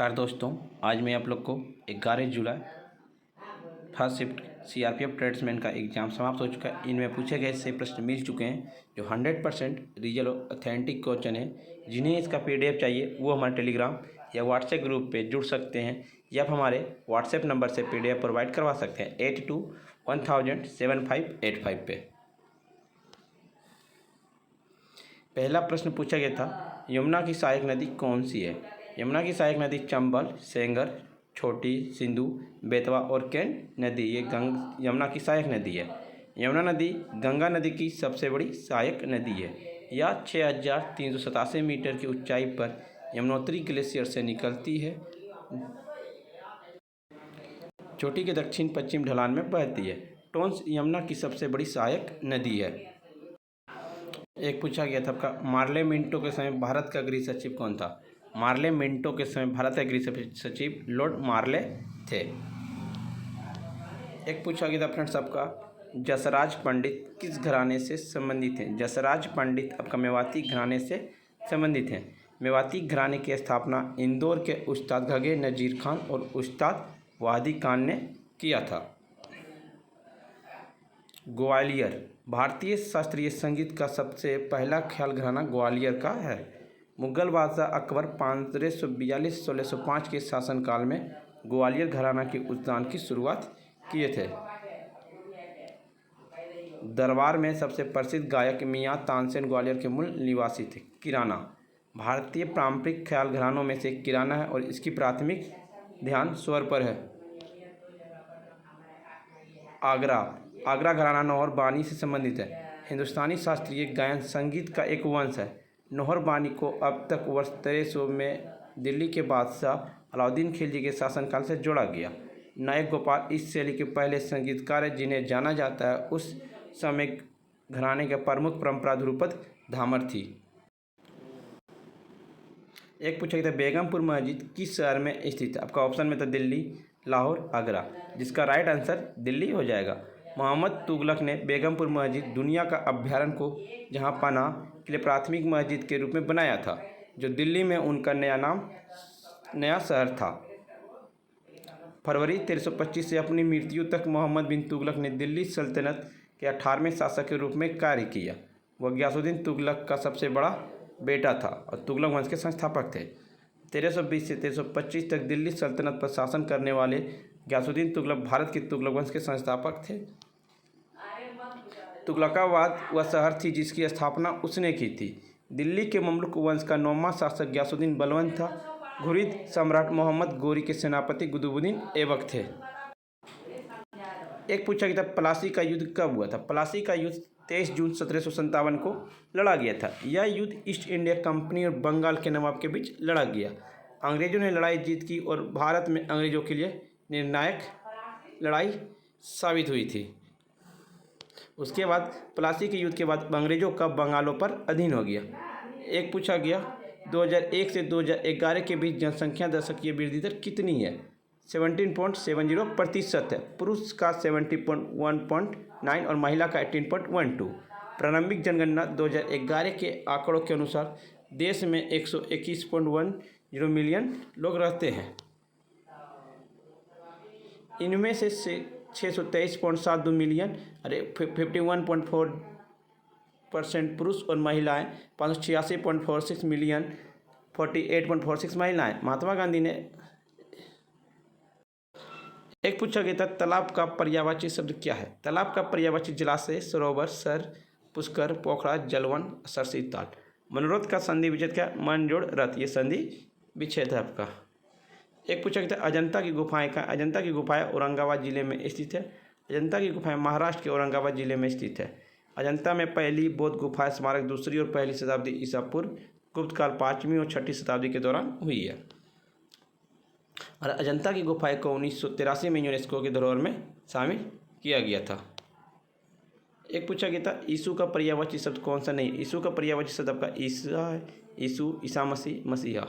नमस्कार दोस्तों, आज मैं आप लोग को 11 जुलाई फर्स्ट शिफ्ट सीआरपीएफ ट्रेड्समैन का एग्ज़ाम समाप्त हो चुका है। इनमें पूछे गए से प्रश्न मिल चुके हैं जो 100% रियल और ऑथेंटिक क्वेश्चन है। जिन्हें इसका पीडीएफ चाहिए वो हमारे टेलीग्राम या व्हाट्सएप ग्रुप पे जुड़ सकते हैं या हमारे व्हाट्सएप नंबर से पीडीएफ प्रोवाइड करवा सकते हैं 82107585 पे। पहला प्रश्न पूछा गया था, यमुना की सहायक नदी कौन सी है? यमुना की सहायक नदी चंबल, सेंगर, छोटी, सिंधु, बेतवा और केन नदी ये यमुना की सहायक नदी है। यमुना नदी गंगा नदी की सबसे बड़ी सहायक नदी है। यह 6387 मीटर की ऊंचाई पर यमुनोत्री ग्लेशियर से निकलती है। चोटी के दक्षिण पश्चिम ढलान में बहती है। टोंस यमुना की सबसे बड़ी सहायक नदी है। एक पूछा गया था आपका, मार्ले मिंटो के समय भारत का गृह सचिव कौन था? मार्ले मिंटो के समय भारत का गृह सचिव लॉर्ड मार्ले थे। एक पूछा गया था फ्रेंड्स आपका, जसराज पंडित किस घराने से संबंधित हैं? जसराज पंडित आपका मेवाती घराने से संबंधित हैं। मेवाती घराने की स्थापना इंदौर के उस्ताद घगे नजीर खान और उस्ताद वादी खान ने किया था। ग्वालियर भारतीय शास्त्रीय संगीत का सबसे पहला ख्याल घराना ग्वालियर का है। मुगल बादशाह अकबर 1542-1605 के शासनकाल में ग्वालियर घराना के उद्यान की शुरुआत किए थे। दरबार में सबसे प्रसिद्ध गायक मियाँ तानसेन ग्वालियर के मूल निवासी थे। किराना भारतीय पारंपरिक ख्याल घरानों में से किराना है और इसकी प्राथमिक ध्यान स्वर पर है। आगरा घराना नौहर बानी से संबंधित है। हिंदुस्तानी शास्त्रीय गायन संगीत का एक वंश है। नौहर बानी को अब तक वर्ष 1300 में दिल्ली के बादशाह अलाउद्दीन खिलजी के शासनकाल से जोड़ा गया। नायक गोपाल इस शैली के पहले संगीतकार हैं जिन्हें जाना जाता है। उस समय घराने का प्रमुख परंपरा ध्रुपद धामर थी। एक पूछा गया था, बेगमपुर मस्जिद किस शहर में स्थित है? आपका ऑप्शन में था दिल्ली, लाहौर, आगरा, जिसका राइट आंसर दिल्ली हो जाएगा। मोहम्मद तुगलक ने बेगमपुर मस्जिद दुनिया का अभ्यारण्य को जहां पनाह के लिए प्राथमिक मस्जिद के रूप में बनाया था, जो दिल्ली में उनका नया शहर था। फरवरी 1325 से अपनी मृत्यु तक मोहम्मद बिन तुगलक ने दिल्ली सल्तनत के 18वें शासक के रूप में कार्य किया। वह गयासुद्दीन तुगलक का सबसे बड़ा बेटा था और तुगलक वंश के संस्थापक थे। 1320 से 1325 तक दिल्ली सल्तनत पर शासन करने वाले गयासुद्दीन तुगलक भारत के तुगलक वंश के संस्थापक थे। तुगलकाबाद वह शहर थी जिसकी स्थापना उसने की थी। दिल्ली के ममलूक वंश का 9वां शासक गयासुद्दीन बलवंत था। घुरिद सम्राट मोहम्मद गोरी के सेनापति कुतुबुद्दीन ऐबक थे। एक पूछा गया था, प्लासी का युद्ध कब हुआ था? प्लासी का युद्ध 23 जून 1757 को लड़ा गया था। यह युद्ध ईस्ट इंडिया कंपनी और बंगाल के नवाब के बीच लड़ा गया। अंग्रेजों ने लड़ाई जीत की और भारत में अंग्रेजों के लिए निर्णायक लड़ाई साबित हुई थी। उसके बाद प्लासी के युद्ध के बाद अंग्रेजों का बंगालों पर अधीन हो गया। एक पूछा गया, 2001 से 2011 के बीच जनसंख्या दशकीय वृद्धि दर कितनी है? 17.70% है। पुरुष का 70.1.9 और महिला का 18.12। प्रारंभिक जनगणना 2011 के आंकड़ों के अनुसार देश में 121.10 मिलियन लोग रहते हैं। इनमें से 623.72 मिलियन 51.4% पुरुष और महिलाएं, 586.46 मिलियन 48.46 महिलाएं। महात्मा गांधी ने एक पूछा गया था, तालाब का पर्यायवाची शब्द क्या है? तालाब का पर्यायवाची जलाशय, सरोवर, सर, पुष्कर, पोखरा, जलवन, सरसी, ताल। मनोरथ का संधि विच्छेद क्या? मन जोड़ रथ, ये संधि विच्छेद है आपका। एक पूछा गया था, अजंता की गुफाएं का? अजंता की गुफाएं औरंगाबाद जिले में स्थित है। अजंता की गुफाएं महाराष्ट्र के औरंगाबाद जिले में स्थित है। अजंता में पहली बौद्ध गुफा स्मारक 2री और पहली शताब्दी ईसा पूर्व, गुप्त काल 5वीं और 6ठी शताब्दी के दौरान हुई है। और अजंता की गुफाएं को 1983 में यूनेस्को की धरोहर में शामिल किया गया था। एक पूछा गया था, यीशु का पर्यायवाची शब्द कौन सा नहीं? यीशु का पर्यायवाची शब्द आपका ईसा है। यीशु, ईसा मसीह, मसीहा।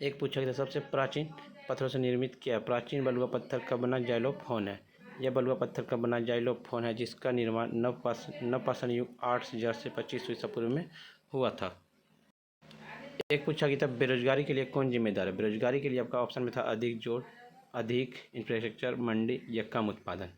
एक पूछा गया था, सबसे प्राचीन पत्थरों से निर्मित क्या है? प्राचीन बलुआ पत्थर का बना जाइलोफोन है। यह बलुआ पत्थर का बना जाइलोफोन है जिसका निर्माण नवपाषाण युग 8,000 से 2500 ईसा पूर्व में हुआ था। एक पूछा गया था बेरोजगारी के लिए कौन जिम्मेदार है। बेरोजगारी के लिए आपका ऑप्शन में था अधिक जोर, अधिक इंफ्रास्ट्रक्चर, मंडी या कम उत्पादन।